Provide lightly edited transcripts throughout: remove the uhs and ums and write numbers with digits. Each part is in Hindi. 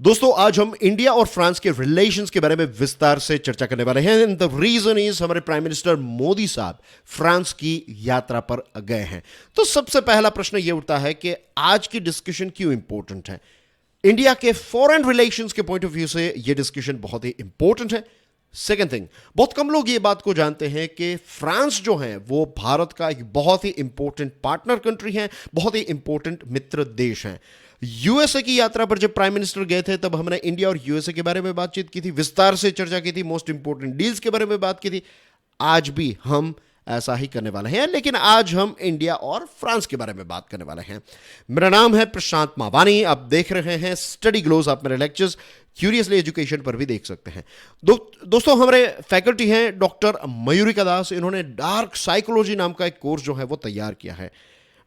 दोस्तों आज हम इंडिया और फ्रांस के रिलेशंस के बारे में विस्तार से चर्चा करने वाले हैं एंड द रीजन इज हमारे प्राइम मिनिस्टर मोदी साहब फ्रांस की यात्रा पर गए हैं। तो सबसे पहला प्रश्न यह उठता है कि आज की डिस्कशन क्यों इंपॉर्टेंट है। इंडिया के फॉरेन रिलेशंस के पॉइंट ऑफ व्यू से यह डिस्कशन बहुत ही इंपॉर्टेंट है। सेकेंड थिंग, बहुत कम लोग ये बात को जानते हैं कि फ्रांस जो है वो भारत का एक बहुत ही इंपॉर्टेंट पार्टनर कंट्री है, बहुत ही इंपॉर्टेंट मित्र देश है। यूएसए की यात्रा पर जब प्राइम मिनिस्टर गए थे तब हमने इंडिया और यूएसए के बारे में बातचीत की थी, विस्तार से चर्चा की थी, मोस्ट इंपॉर्टेंट डील्स के बारे में बात की थी। आज भी हम ऐसा ही करने वाले हैं, लेकिन आज हम इंडिया और फ्रांस के बारे में बात करने वाले हैं। मेरा नाम है प्रशांत मावानी, आप देख रहे हैं स्टडी ग्लोज। आप मेरे लेक्चर्स क्यूरियसली एजुकेशन पर भी देख सकते हैं। दोस्तों हमारे फैकल्टी हैं डॉक्टर मयूरिका दास। इन्होंने डार्क साइकोलॉजी नाम का एक कोर्स जो है वो तैयार किया है।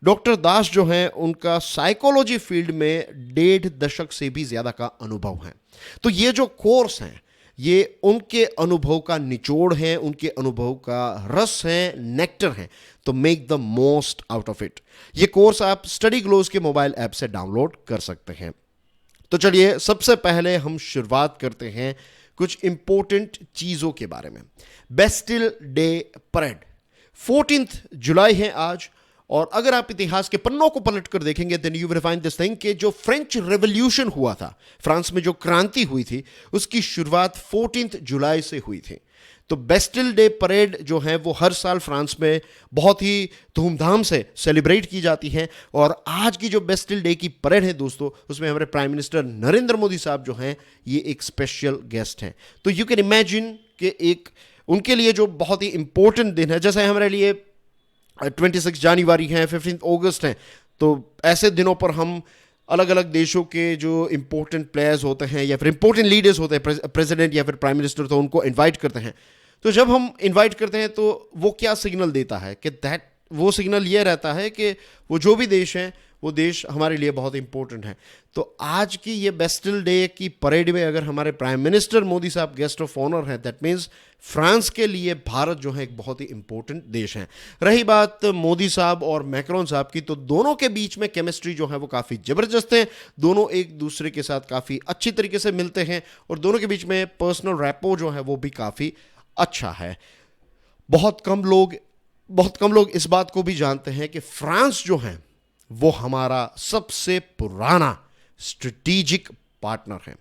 डॉक्टर दास जो हैं उनका साइकोलॉजी फील्ड में 1.5 दशक से भी ज्यादा का अनुभव है। तो ये जो कोर्स हैं ये उनके अनुभव का निचोड़ है, उनके अनुभव का रस है, नेक्टर है। तो make the most out of it. ये कोर्स आप स्टडी ग्लोज के मोबाइल ऐप से डाउनलोड कर सकते हैं। तो चलिए सबसे पहले हम शुरुआत करते हैं कुछ इंपॉर्टेंट चीजों के बारे में। बेस्टिल डे परेड 14 जुलाई है आज। और अगर आप इतिहास के पन्नों को पलट कर देखेंगे then you will find this thing कि जो फ्रेंच रेवोल्यूशन हुआ था, फ्रांस में जो क्रांति हुई थी, उसकी शुरुआत 14 जुलाई से हुई थी। तो बेस्टिल डे परेड जो है वो हर साल फ्रांस में बहुत ही धूमधाम से सेलिब्रेट की जाती है। और आज की जो बेस्टिल डे की परेड है दोस्तों, उसमें हमारे प्राइम मिनिस्टर नरेंद्र मोदी साहब जो हैं ये एक स्पेशल गेस्ट हैं। तो यू कैन इमेजिन कि एक उनके लिए जो बहुत ही इंपॉर्टेंट दिन है, जैसे हमारे लिए 26 जनवरी हैं, 15 अगस्त हैं। तो ऐसे दिनों पर हम अलग अलग देशों के जो इंपॉर्टेंट प्लेयर्स होते हैं या फिर इंपॉर्टेंट लीडर्स होते हैं, प्रेसिडेंट या फिर प्राइम मिनिस्टर, तो उनको इनवाइट करते हैं। तो जब हम इनवाइट करते हैं तो वो क्या सिग्नल देता है कि वो सिग्नल ये रहता है कि वो जो भी देश हैं वो देश हमारे लिए बहुत इंपॉर्टेंट है। तो आज की ये बेस्टिल डे की परेड में अगर हमारे प्राइम मिनिस्टर मोदी साहब गेस्ट ऑफ ऑनर हैं, दैट मीन्स फ्रांस के लिए भारत जो है एक बहुत ही इंपॉर्टेंट देश है। रही बात मोदी साहब और मैक्रोन साहब की, तो दोनों के बीच में केमिस्ट्री जो है वो काफ़ी ज़बरदस्त है। दोनों एक दूसरे के साथ काफ़ी अच्छी तरीके से मिलते हैं और दोनों के बीच में पर्सनल रैपो जो है वो भी काफ़ी अच्छा है। बहुत कम लोग इस बात को भी जानते हैं कि फ्रांस जो है वो हमारा सबसे पुराना स्ट्रेटेजिक पार्टनर है।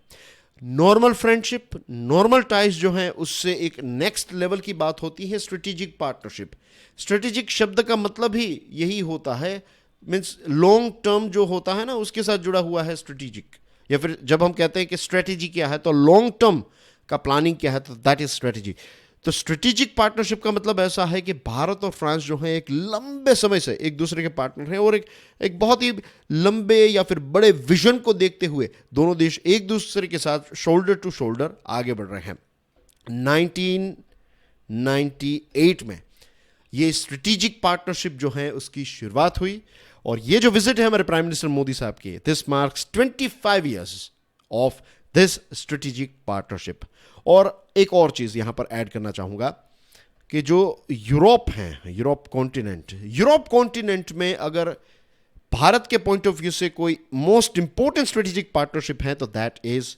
नॉर्मल फ्रेंडशिप, नॉर्मल टाइज जो है उससे एक नेक्स्ट लेवल की बात होती है स्ट्रेटेजिक पार्टनरशिप। स्ट्रेटेजिक शब्द का मतलब ही यही होता है, मीन्स लॉन्ग टर्म जो होता है ना उसके साथ जुड़ा हुआ है स्ट्रेटेजिक। या फिर जब हम कहते हैं कि स्ट्रेटेजी क्या है तो लॉन्ग टर्म का प्लानिंग क्या है, तो दैट इज स्ट्रेटेजी। तो स्ट्रेटेजिक पार्टनरशिप का मतलब ऐसा है कि भारत और फ्रांस जो है एक लंबे समय से एक दूसरे के पार्टनर हैं और एक बहुत ही लंबे या फिर बड़े विजन को देखते हुए दोनों देश एक दूसरे के साथ शोल्डर टू शोल्डर आगे बढ़ रहे हैं। 1998 में ये स्ट्रेटेजिक पार्टनरशिप जो है उसकी शुरुआत हुई और ये जो विजिट है हमारे प्राइम मिनिस्टर मोदी साहब की, this marks 25 years of this strategic partnership. और एक और चीज यहां पर ऐड करना चाहूंगा कि जो यूरोप है, यूरोप कॉन्टिनेंट में अगर भारत के पॉइंट ऑफ व्यू से कोई मोस्ट इंपॉर्टेंट स्ट्रेटेजिक पार्टनरशिप है तो दैट इज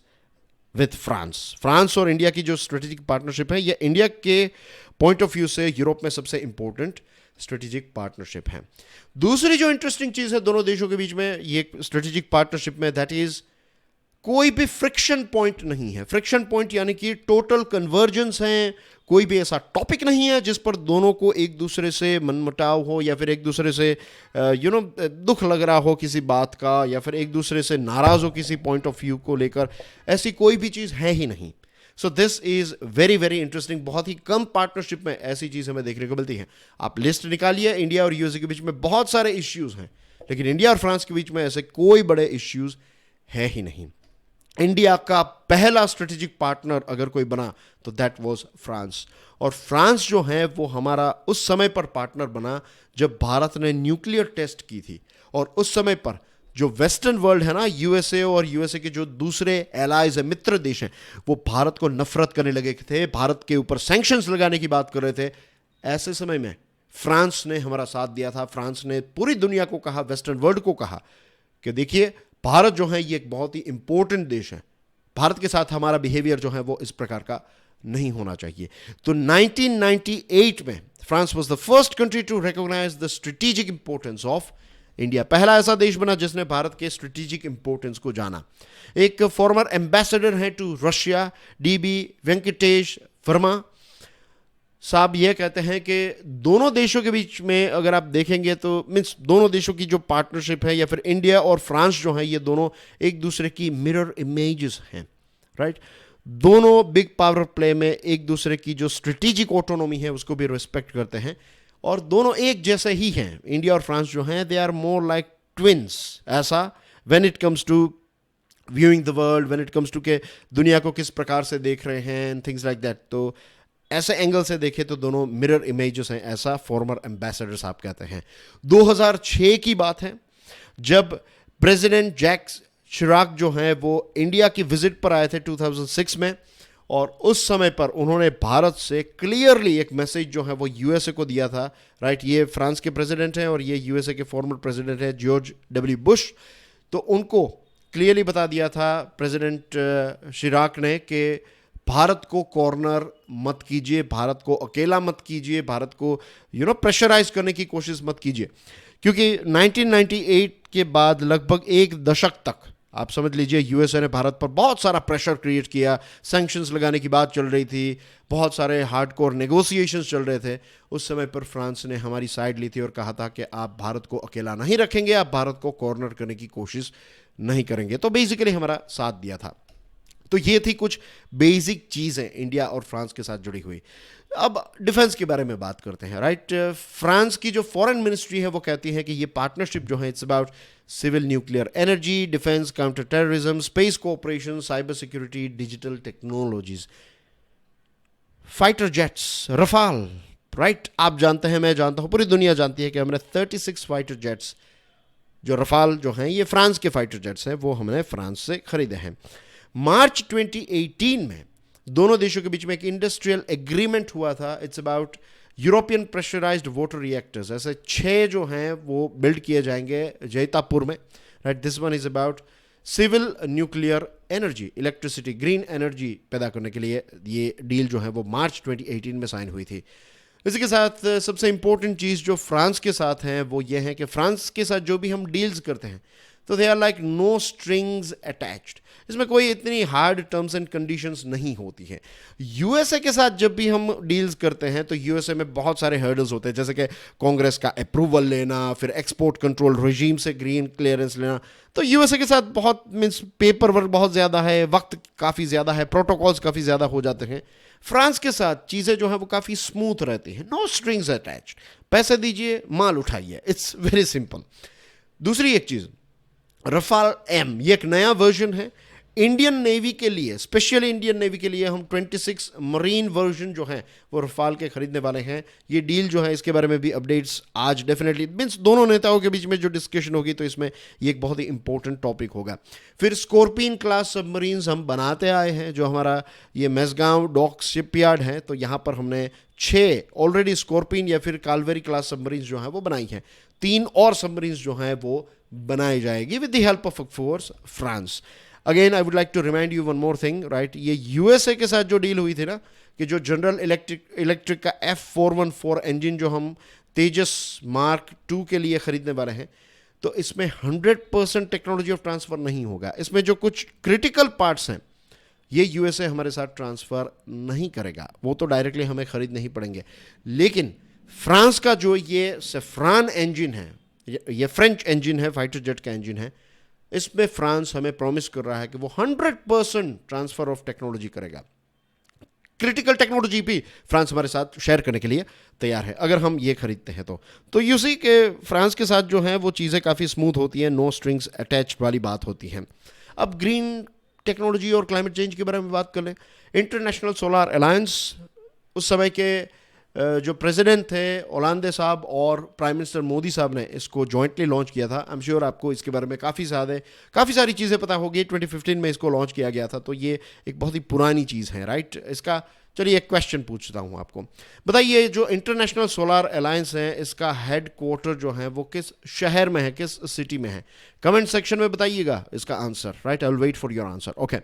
विद फ्रांस और इंडिया की जो स्ट्रेटेजिक पार्टनरशिप है ये इंडिया के पॉइंट ऑफ व्यू से यूरोप में सबसे इंपॉर्टेंट स्ट्रेटेजिक पार्टनरशिप है। दूसरी जो इंटरेस्टिंग चीज है दोनों देशों के बीच में ये स्ट्रेटेजिक पार्टनरशिप में, दैट इज कोई भी फ्रिक्शन पॉइंट नहीं है। फ्रिक्शन पॉइंट यानी कि टोटल कन्वर्जेंस है। कोई भी ऐसा टॉपिक नहीं है जिस पर दोनों को एक दूसरे से मनमुटाव हो या फिर एक दूसरे से दुख लग रहा हो किसी बात का, या फिर एक दूसरे से नाराज हो किसी पॉइंट ऑफ व्यू को लेकर। ऐसी कोई भी चीज़ है ही नहीं। So this is very very interesting. बहुत ही कम पार्टनरशिप में ऐसी चीज़ हमें देखने को मिलती है। आप लिस्ट निकालिए, इंडिया और यूएसए के बीच में बहुत सारे इश्यूज हैं, लेकिन इंडिया और फ्रांस के बीच में ऐसे कोई बड़े इश्यूज है ही नहीं। इंडिया का पहला स्ट्रेटेजिक पार्टनर अगर कोई बना तो दैट वाज फ्रांस। और फ्रांस जो है वो हमारा उस समय पर पार्टनर बना जब भारत ने न्यूक्लियर टेस्ट की थी। और उस समय पर जो वेस्टर्न वर्ल्ड है ना, यूएसए और यूएसए के जो दूसरे एलाइज है, मित्र देश हैं, वो भारत को नफरत करने लगे थे, भारत के ऊपर सैंक्शंस लगाने की बात कर रहे थे। ऐसे समय में फ्रांस ने हमारा साथ दिया था। फ्रांस ने पूरी दुनिया को कहा, वेस्टर्न वर्ल्ड को कहा कि देखिए भारत जो है ये एक बहुत ही इंपॉर्टेंट देश है, भारत के साथ हमारा बिहेवियर जो है वो इस प्रकार का नहीं होना चाहिए। तो 1998 में France was the first country to recognise the strategic importance of India. पहला ऐसा देश बना जिसने भारत के स्ट्रेटेजिक इंपॉर्टेंस को जाना। एक फॉर्मर एम्बेसडर हैं to Russia, DB Venkatesh Varma sahab, ये कहते हैं कि दोनों देशों के बीच में अगर आप देखेंगे तो मीन्स दोनों देशों की जो पार्टनरशिप है या फिर इंडिया और फ्रांस जो है, ये दोनों एक दूसरे की मिरर इमेजेस हैं, राइट। दोनों बिग पावर प्ले में एक दूसरे की जो स्ट्रेटेजिक ऑटोनॉमी है उसको भी रिस्पेक्ट करते हैं और दोनों एक जैसे ही हैं। इंडिया और फ्रांस जो हैं they are more like twins, ऐसा when it comes to viewing the world, when it comes to के दुनिया को किस प्रकार से देख रहे हैं एंड थिंग्स लाइक दैट। तो ऐसे एंगल से देखे तो दोनों मिरर इमेजेस हैं, ऐसा फॉर्मर एम्बेसडर साहब कहते हैं। 2006 की बात है जब प्रेसिडेंट जैक्स शिराक जो हैं वो इंडिया की विजिट पर आए थे 2006 में, और उस समय पर उन्होंने भारत से क्लियरली एक मैसेज जो है वो यूएसए को दिया था, राइट। ये फ्रांस के प्रेसिडेंट हैं और ये यूएसए के फॉर्मर प्रेसिडेंट हैं जॉर्ज डब्ल्यू बुश। तो उनको क्लियरली बता दिया था प्रेसिडेंट शिराक ने कि भारत को कॉर्नर मत कीजिए, भारत को अकेला मत कीजिए, भारत को प्रेशराइज करने की कोशिश मत कीजिए, क्योंकि 1998 के बाद लगभग एक दशक तक आप समझ लीजिए यूएसए ने भारत पर बहुत सारा प्रेशर क्रिएट किया। सैंक्शंस लगाने की बात चल रही थी, बहुत सारे हार्डकोर नेगोशिएशंस चल रहे थे। उस समय पर फ्रांस ने हमारी साइड ली थी और कहा था कि आप भारत को अकेला नहीं रखेंगे, आप भारत को कॉर्नर करने की कोशिश नहीं करेंगे। तो बेसिकली हमारा साथ दिया था। तो ये थी कुछ बेसिक चीज़ें इंडिया और फ्रांस के साथ जुड़ी हुई। अब डिफेंस के बारे में बात करते हैं, राइट। फ्रांस की जो फॉरेन मिनिस्ट्री है वो कहती है कि ये पार्टनरशिप जो है it's about civil nuclear energy, defence, counter terrorism, space cooperation, cyber security, digital technologies, fighter jets, Rafale, right. आप जानते हैं, मैं जानता हूं, पूरी दुनिया जानती है कि हमने 36 फाइटर जेट्स जो रफाल जो हैं ये फ्रांस के फाइटर जेट्स हैं, वो हमने फ्रांस से खरीदे हैं। मार्च 2018 में दोनों देशों के बीच में एक इंडस्ट्रियल एग्रीमेंट हुआ था। It's about European pressurised water reactors. ऐसे 6 जो हैं वो बिल्ड किए जाएंगे जैतापुर में, right. This one is about civil nuclear energy, electricity, green energy पैदा करने के लिए ये डील जो है वो मार्च 2018 में साइन हुई थी। इसी के साथ सबसे इंपॉर्टेंट चीज़ जो फ्रांस के साथ है वो ये है कि फ्रांस के साथ जो भी हम डील्स करते हैं तो they are like no strings attached. इसमें कोई इतनी हार्ड टर्म्स एंड कंडीशंस नहीं होती हैं। यूएसए के साथ जब भी हम डील्स करते हैं तो यूएसए में बहुत सारे हर्डल्स होते हैं, जैसे कि कांग्रेस का अप्रूवल लेना, फिर एक्सपोर्ट कंट्रोल रेजीम से ग्रीन क्लियरेंस लेना। तो यूएसए के साथ बहुत मीन्स पेपर वर्क बहुत ज़्यादा है, वक्त काफ़ी ज़्यादा है, प्रोटोकॉल्स काफ़ी ज़्यादा हो जाते हैं। फ्रांस के साथ चीज़ें जो हैं वो काफ़ी स्मूथ रहती हैं, नो स्ट्रिंग्स अटैच्ड। पैसे दीजिए, माल उठाइए, इट्स वेरी सिंपल। दूसरी एक चीज़, रफाल एम, ये एक नया वर्जन है इंडियन नेवी के लिए, स्पेशली इंडियन नेवी के लिए। हम 26 मरीन वर्जन जो हैं वो रफाल के खरीदने वाले हैं। ये डील जो है इसके बारे में भी अपडेट्स आज डेफिनेटली मीन्स दोनों नेताओं के बीच में जो डिस्कशन होगी तो इसमें ये एक बहुत ही इंपॉर्टेंट टॉपिक होगा। फिर स्कॉर्पियन क्लास सबमरीन्स हम बनाते आए हैं, जो हमारा ये मेजगांव डॉक शिपयार्ड है, तो यहाँ पर हमने 6 ऑलरेडी स्कॉर्पियन या फिर कालवेरी क्लास सबमरीन्स जो हैं वो बनाई हैं। 3 और सबमरीन्स जो हैं वो बनाई जाएगी with the help of force France. Again I would like to remind you one more thing, right. ये यूएसए के साथ जो डील हुई थी ना, कि जो जनरल इलेक्ट्रिक का F414 इंजन जो हम तेजस मार्क 2 के लिए खरीदने वाले हैं, तो इसमें 100% टेक्नोलॉजी ऑफ ट्रांसफ़र नहीं होगा। इसमें जो कुछ क्रिटिकल पार्ट्स हैं ये यूएसए हमारे साथ ट्रांसफ़र नहीं करेगा, वो तो डायरेक्टली हमें खरीदने ही पड़ेंगे। लेकिन फ्रांस का जो ये सफ्रान इंजन है, ये फ्रेंच इंजन है, फाइटर जेट का इंजन है, इसमें फ्रांस हमें प्रॉमिस कर रहा है कि वो 100% ट्रांसफर ऑफ टेक्नोलॉजी करेगा। क्रिटिकल टेक्नोलॉजी भी फ्रांस हमारे साथ शेयर करने के लिए तैयार है अगर हम ये खरीदते हैं तो यू सी के फ्रांस के साथ जो है वो चीज़ें काफ़ी स्मूथ होती हैं, नो स्ट्रिंग्स अटैच्ड वाली बात होती है। अब ग्रीन टेक्नोलॉजी और क्लाइमेट चेंज के बारे में बात कर लें। इंटरनेशनल सोलर अलायंस, उस समय के जो प्रेसिडेंट थे ओलांदे साहब और प्राइम मिनिस्टर मोदी साहब ने इसको जॉइंटली लॉन्च किया था। आई एम श्योर आपको इसके बारे में काफ़ी सारी चीज़ें पता होगी। 2015 में इसको लॉन्च किया गया था, तो ये एक बहुत ही पुरानी चीज़ है, राइट। इसका चलिए एक क्वेश्चन पूछता हूँ आपको, बताइए जो इंटरनेशनल सोलर अलायंस है इसका हेड क्वार्टर जो है वो किस शहर में है, किस सिटी में है? कमेंट सेक्शन में बताइएगा इसका answer, right. I will wait for your answer. Okay,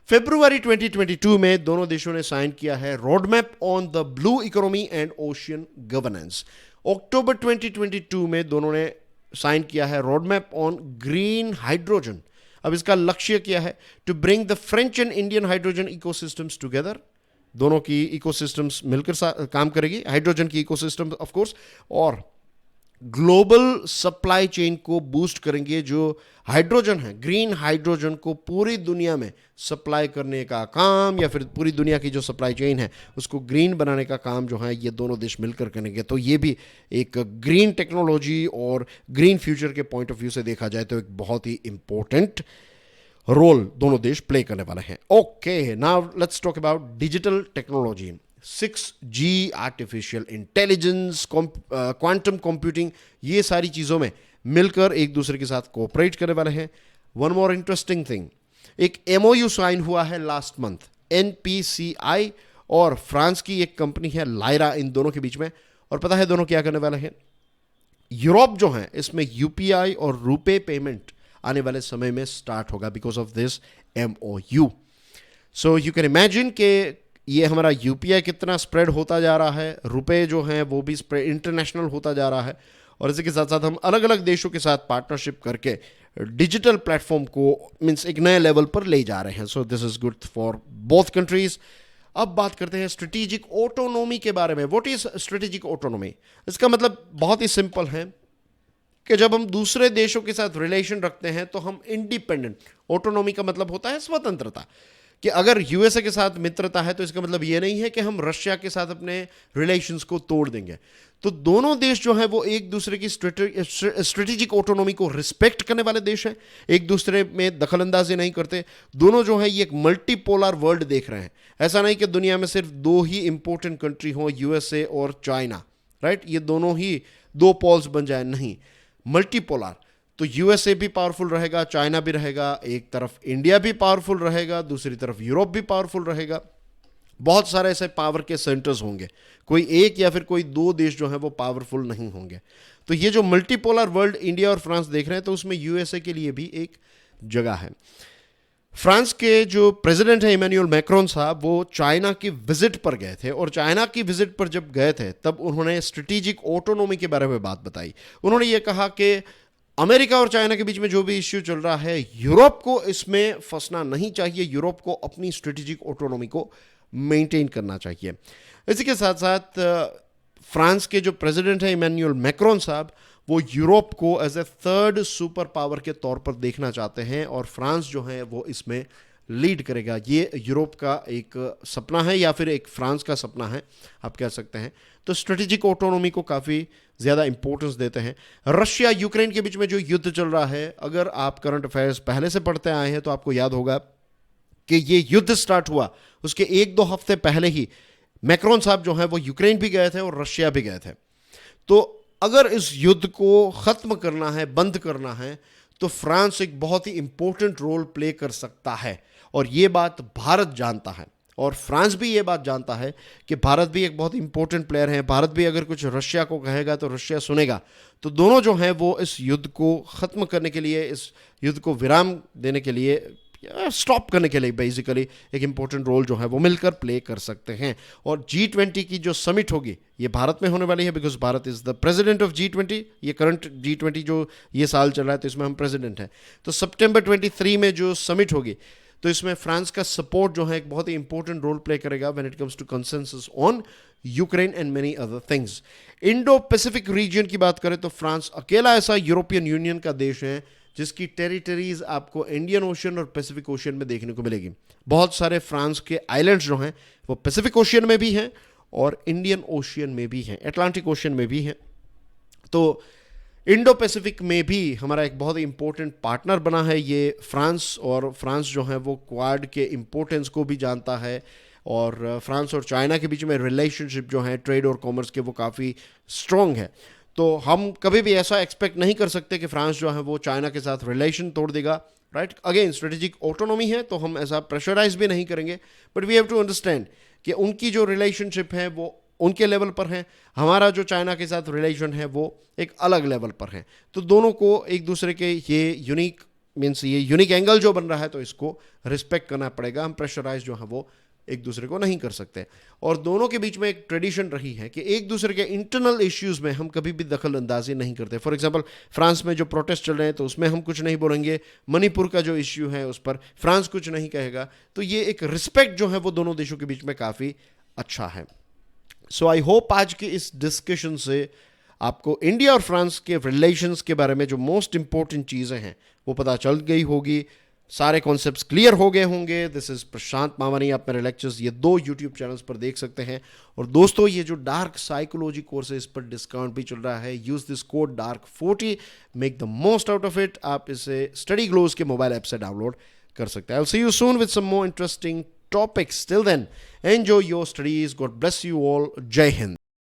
फरवरी 2022 में दोनों देशों ने साइन किया है road map on the blue economy and ocean governance. अक्टूबर 2022 में दोनों ने साइन किया है road map on green hydrogen. अब इसका लक्ष्य क्या है? To bring the French and Indian hydrogen ecosystems together. दोनों की इकोसिस्टम्स मिलकर काम करेगी, हाइड्रोजन की इकोसिस्टम ऑफ कोर्स, और ग्लोबल सप्लाई चेन को बूस्ट करेंगे। जो हाइड्रोजन है, ग्रीन हाइड्रोजन को पूरी दुनिया में सप्लाई करने का काम, या फिर पूरी दुनिया की जो सप्लाई चेन है उसको ग्रीन बनाने का काम जो है ये दोनों देश मिलकर करेंगे। तो ये भी एक ग्रीन टेक्नोलॉजी और ग्रीन फ्यूचर के पॉइंट ऑफ व्यू से देखा जाए तो एक बहुत ही इंपॉर्टेंट रोल दोनों देश प्ले करने वाले हैं। Okay, now let's talk about digital technology. 6G, artificial intelligence, quantum computing, ये सारी चीज़ों में मिलकर एक दूसरे के साथ कोऑपरेट करने वाले हैं। वन मोर इंटरेस्टिंग थिंग, एक MOU साइन हुआ है लास्ट मंथ NPCI और फ्रांस की एक कंपनी है लायरा, इन दोनों के बीच में। और पता है दोनों क्या करने वाले हैं? यूरोप जो है इसमें UPI और रुपे पेमेंट आने वाले समय में स्टार्ट होगा because of this MOU। So you can imagine के ये हमारा UPI कितना स्प्रेड होता जा रहा है, रुपए जो हैं वो भी स्प्रेड इंटरनेशनल होता जा रहा है, और इसी के साथ साथ हम अलग अलग देशों के साथ पार्टनरशिप करके डिजिटल प्लेटफॉर्म को मींस एक नए लेवल पर ले जा रहे हैं। So this is good for both countries. अब बात करते हैं स्ट्रेटेजिक ऑटोनॉमी के बारे में। What is strategic autonomy? इसका मतलब बहुत ही सिंपल है कि जब हम दूसरे देशों के साथ रिलेशन रखते हैं तो हम इंडिपेंडेंट, ऑटोनॉमी का मतलब होता है स्वतंत्रता, कि अगर यूएसए के साथ मित्रता है तो इसका मतलब ये नहीं है कि हम रशिया के साथ अपने रिलेशंस को तोड़ देंगे। तो दोनों देश जो हैं वो एक दूसरे की स्ट्रेटेजिक ऑटोनॉमी को रिस्पेक्ट करने वाले देश हैं, एक दूसरे में दखलंदाजी नहीं करते। दोनों जो है ये एक मल्टीपोलर वर्ल्ड देख रहे हैं। ऐसा नहीं कि दुनिया में सिर्फ दो ही इंपॉर्टेंट कंट्री हो, यूएसए और चाइना, राइट? ये दोनों ही दो पोल्स बन जाए, नहीं, मल्टीपोलर। तो यूएसए भी पावरफुल रहेगा, चाइना भी रहेगा, एक तरफ इंडिया भी पावरफुल रहेगा, दूसरी तरफ यूरोप भी पावरफुल रहेगा। बहुत सारे ऐसे पावर के सेंटर्स होंगे, कोई एक या फिर कोई दो देश जो है वो पावरफुल नहीं होंगे। तो ये जो मल्टीपोलर वर्ल्ड इंडिया और फ्रांस देख रहे हैं तो उसमें यूएसए के लिए भी एक जगह है। फ्रांस के जो प्रेसिडेंट है इमैनुअल मैक्रोन साहब, वो चाइना की विजिट पर गए थे, और चाइना की विजिट पर जब गए थे तब उन्होंने स्ट्रेटेजिक ऑटोनॉमी के बारे में बात बताई। उन्होंने ये कहा कि अमेरिका और चाइना के बीच में जो भी इश्यू चल रहा है, यूरोप को इसमें फंसना नहीं चाहिए, यूरोप को अपनी स्ट्रेटेजिक ऑटोनॉमी को मेंटेन करना चाहिए। इसी के साथ साथ फ्रांस के जो प्रेसिडेंट है इमैनुअल मैक्रोन साहब, वो यूरोप को as a third super power के तौर पर देखना चाहते हैं, और फ्रांस जो है वो इसमें लीड करेगा। ये यूरोप का एक सपना है, या फिर एक फ्रांस का सपना है, आप कह सकते हैं। तो स्ट्रेटेजिक ऑटोनॉमी को काफ़ी ज़्यादा इंपॉर्टेंस देते हैं। रशिया यूक्रेन के बीच में जो युद्ध चल रहा है, अगर आप करंट अफेयर्स पहले से पढ़ते आए हैं तो आपको याद होगा कि ये युद्ध स्टार्ट हुआ उसके 1-2 हफ्ते पहले ही मैक्रोन साहब जो हैं वो यूक्रेन भी गए थे और रशिया भी गए थे। तो अगर इस युद्ध को ख़त्म करना है, बंद करना है, तो फ्रांस एक बहुत ही इंपॉर्टेंट रोल प्ले कर सकता है, और ये बात भारत जानता है, और फ्रांस भी ये बात जानता है कि भारत भी एक बहुत इंपॉर्टेंट प्लेयर है। भारत भी अगर कुछ रशिया को कहेगा तो रशिया सुनेगा। तो दोनों जो हैं वो इस युद्ध को ख़त्म करने के लिए, इस युद्ध को विराम देने के लिए, स्टॉप करने के लिए बेसिकली एक इंपॉर्टेंट रोल जो है वो मिलकर प्ले कर सकते हैं। और G20 की जो समिट होगी ये भारत में होने वाली है, because Bharat is the president of G20। ये करंट G20 जो ये साल चल रहा है तो इसमें हम प्रेसिडेंट हैं। तो सितंबर 23 में जो समिट होगी तो इसमें फ्रांस का सपोर्ट जो है एक बहुत ही इंपॉर्टेंट रोल प्ले करेगा when it comes to consensus on Ukraine and many other things. Indo Pacific region की बात करें तो फ्रांस अकेला ऐसा यूरोपियन यूनियन का देश है जिसकी टेरिटरीज आपको इंडियन ओशन और पैसिफिक ओशन में देखने को मिलेगी। बहुत सारे फ्रांस के आइलैंड्स जो हैं वो पैसिफिक ओशन में भी हैं और इंडियन ओशियन में भी हैं, अटलांटिक ओशन में भी हैं। तो इंडो पैसिफिक में भी हमारा एक बहुत ही इंपॉर्टेंट पार्टनर बना है ये फ्रांस, और फ्रांस जो है वो क्वाड के इम्पोर्टेंस को भी जानता है, और फ्रांस और चाइना के बीच में रिलेशनशिप जो है ट्रेड और कॉमर्स के वो काफ़ी स्ट्रॉन्ग है। तो हम कभी भी ऐसा एक्सपेक्ट नहीं कर सकते कि फ्रांस जो है वो चाइना के साथ रिलेशन तोड़ देगा, राइट? अगेन स्ट्रेटेजिक ऑटोनॉमी है तो हम ऐसा प्रेशराइज भी नहीं करेंगे, but we have to understand कि उनकी जो रिलेशनशिप है वो उनके लेवल पर है, हमारा जो चाइना के साथ रिलेशन है वो एक अलग लेवल पर है। तो दोनों को एक दूसरे के ये यूनिक मीन्स ये यूनिक एंगल जो बन रहा है, तो इसको रिस्पेक्ट करना पड़ेगा। हम प्रेशराइज जो है वो एक दूसरे को नहीं कर सकते। और दोनों के बीच में एक ट्रेडिशन रही है कि एक दूसरे के इंटरनल इश्यूज में हम कभी भी दखल अंदाजी नहीं करते। फॉर एग्जांपल फ्रांस में जो प्रोटेस्ट चल रहे हैं तो उसमें हम कुछ नहीं बोलेंगे, मणिपुर का जो इश्यू है उस पर फ्रांस कुछ नहीं कहेगा। तो ये एक रिस्पेक्ट जो है वो दोनों देशों के बीच में काफ़ी अच्छा है। सो आई होप आज के इस डिस्कशन से आपको इंडिया और फ्रांस के रिलेशंस के बारे में जो मोस्ट इंपॉर्टेंट चीज़ें हैं वो पता चल गई होगी, सारे कॉन्सेप्ट्स क्लियर हो गए होंगे। दिस इज प्रशांत मावानी, आप मेरे लेक्चर्स ये 2 यूट्यूब चैनल्स पर देख सकते हैं। और दोस्तों, ये जो डार्क साइकोलॉजी कोर्स है इस पर डिस्काउंट भी चल रहा है। Use this code DARK40, make the most out of it. आप इसे स्टडी ग्लोज के मोबाइल ऐप से डाउनलोड कर सकते हैं। I will see you soon with some more interesting topics. Till then, enjoy your studies. God bless you all. जय हिंद।